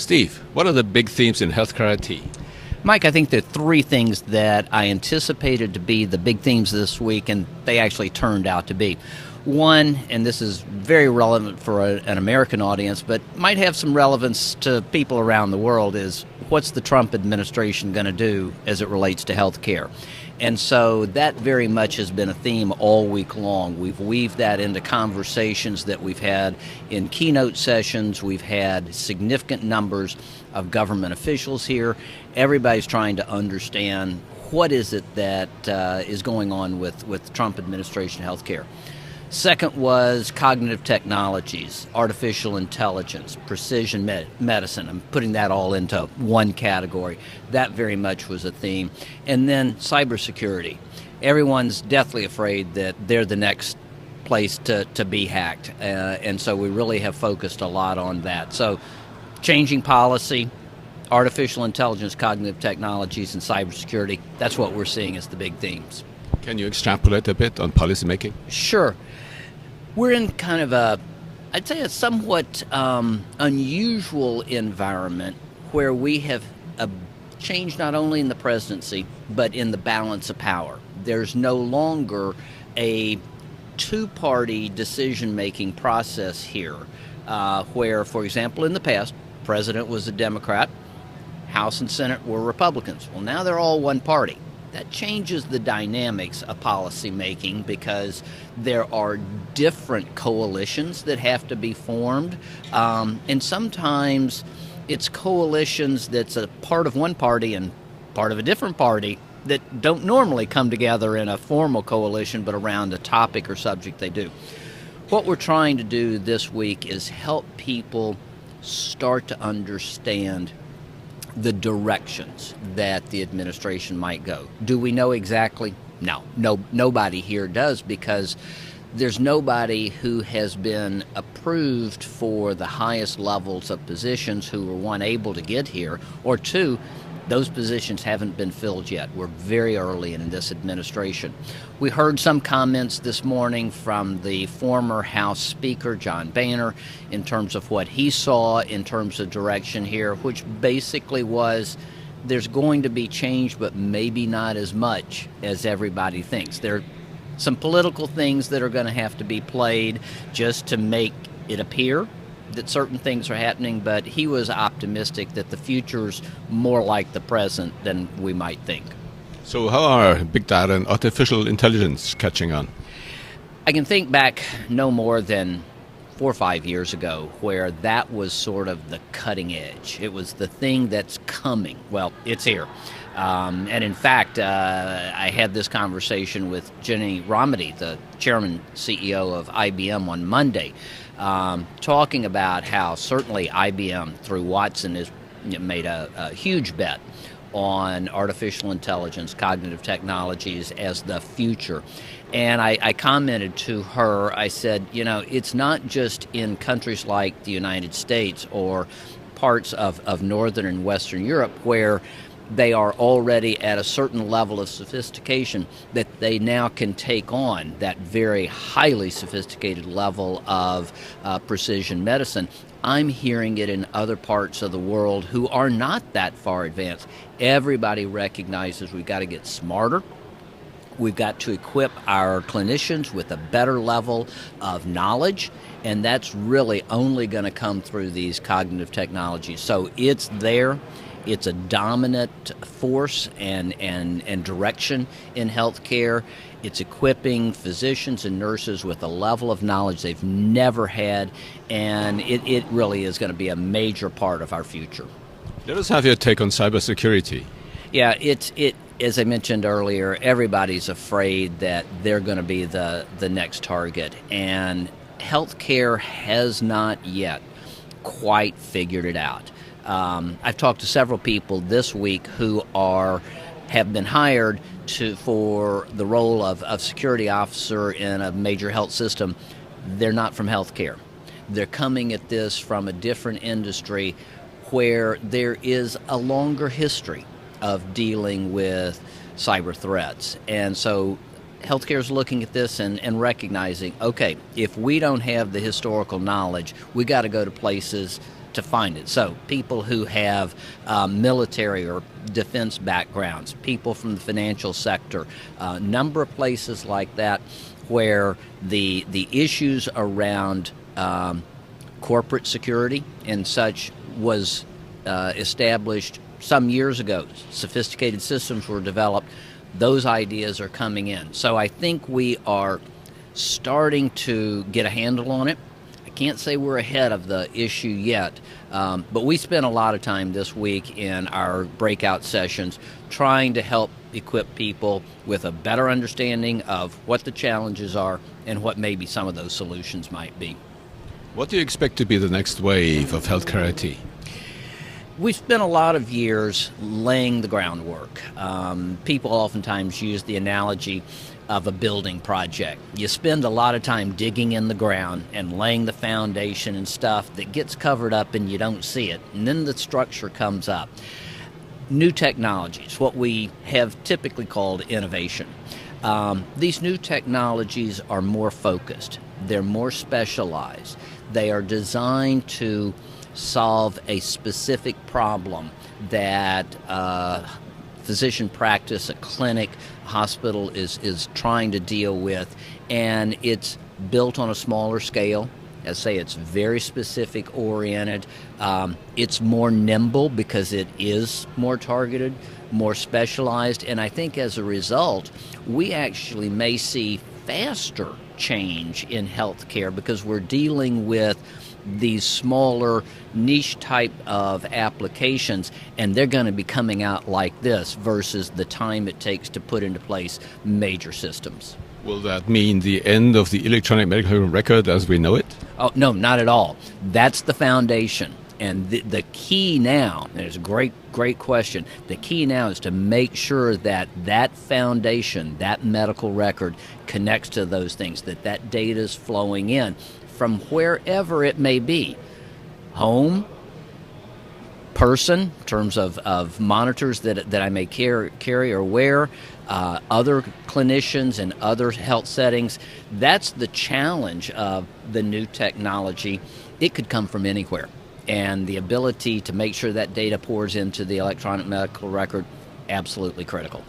Steve, what are the big themes in healthcare IT? Mike, I think there are three things that I anticipated to be the big themes this week, and they actually turned out to be. One, and this is very relevant for an American audience, but might have some relevance to people around the world, is what's the Trump administration going to do as it relates to health care? And so that very much has been a theme all week long. We've weaved that into conversations that we've had in keynote sessions. We've had significant numbers of government officials here. Everybody's trying to understand what is it that is going on with Trump administration healthcare. Second was cognitive technologies, artificial intelligence, precision medicine. I'm putting that all into one category. That very much was a theme. And then cybersecurity. Everyone's deathly afraid that they're the next place to be hacked. And so we really have focused a lot on that. So changing policy, artificial intelligence, cognitive technologies, and cybersecurity, that's what we're seeing as the big themes. Can you extrapolate a bit on policy making? Sure. We're in kind of I'd say a somewhat unusual environment where we have a change not only in the presidency, but in the balance of power. There's no longer a two-party decision-making process here, where, for example, in the past, President was a Democrat, House and Senate were Republicans. Well, now they're all one party. That changes the dynamics of policy making because there are different coalitions that have to be formed. And sometimes it's coalitions that's a part of one party and part of a different party that don't normally come together in a formal coalition, but around a topic or subject they do. What we're trying to do this week is help people start to understand the directions that the administration might go. Do we know exactly? No, nobody here does, because there's nobody who has been approved for the highest levels of positions who were, one, able to get here, or two, those positions haven't been filled yet. We're very early in this administration. We heard some comments this morning from the former House Speaker, John Boehner, in terms of what he saw in terms of direction here, which basically was there's going to be change, but maybe not as much as everybody thinks. There are some political things that are going to have to be played just to make it appear that certain things are happening, but he was optimistic that the future's more like the present than we might think. So how are big data and artificial intelligence catching on? I can think back no more than 4 or 5 years ago where that was sort of the cutting edge. It was the thing that's coming. Well, it's here. And in fact, I had this conversation with Jenny Romedy, the chairman CEO of IBM, on Monday, talking about how certainly IBM through Watson has made a huge bet on artificial intelligence, cognitive technologies as the future. And I commented to her, I said, it's not just in countries like the United States or parts of Northern and Western Europe where they are already at a certain level of sophistication that they now can take on that very highly sophisticated level of precision medicine. I'm hearing it in other parts of the world who are not that far advanced. Everybody recognizes we've got to get smarter. We've got to equip our clinicians with a better level of knowledge, and that's really only going to come through these cognitive technologies. So it's there. It's a dominant force and direction in healthcare. It's equipping physicians and nurses with a level of knowledge they've never had, and it really is going to be a major part of our future. Let us have your take on cybersecurity. Yeah, as I mentioned earlier, everybody's afraid that they're going to be the next target, and healthcare has not yet quite figured it out. I've talked to several people this week who have been hired for the role of security officer in a major health system. They're not from healthcare. They're coming at this from a different industry where there is a longer history of dealing with cyber threats. And so healthcare is looking at this and recognizing, okay, if we don't have the historical knowledge, we got to go to places to find it. So people who have military or defense backgrounds, people from the financial sector, a number of places like that where the issues around corporate security and such was established some years ago. Sophisticated systems were developed. Those ideas are coming in. So I think we are starting to get a handle on it. I can't say we're ahead of the issue yet, but we spent a lot of time this week in our breakout sessions trying to help equip people with a better understanding of what the challenges are and what maybe some of those solutions might be. What do you expect to be the next wave of healthcare IT? We've spent a lot of years laying the groundwork. People oftentimes use the analogy of a building project. You spend a lot of time digging in the ground and laying the foundation and stuff that gets covered up and you don't see it, and then the structure comes up. New technologies, what we have typically called innovation. These new technologies are more focused. They're more specialized. They are designed to solve a specific problem that physician practice, a clinic, hospital is trying to deal with, and it's built on a smaller scale. As I say, it's very specific oriented. It's more nimble because it is more targeted, more specialized, and I think as a result, we actually may see faster change in healthcare because we're dealing with these smaller niche type of applications, and they're going to be coming out like this versus the time it takes to put into place major systems. Will that mean the end of the electronic medical record as we know it? Oh, no, not at all. That's the foundation. And the key now, and it's a great question, the key now is to make sure that that foundation, that medical record, connects to those things, that data is flowing in from wherever it may be. Home, person, in terms of monitors that I may carry or wear, other clinicians and other health settings. That's the challenge of the new technology. It could come from anywhere. And the ability to make sure that data pours into the electronic medical record, absolutely critical.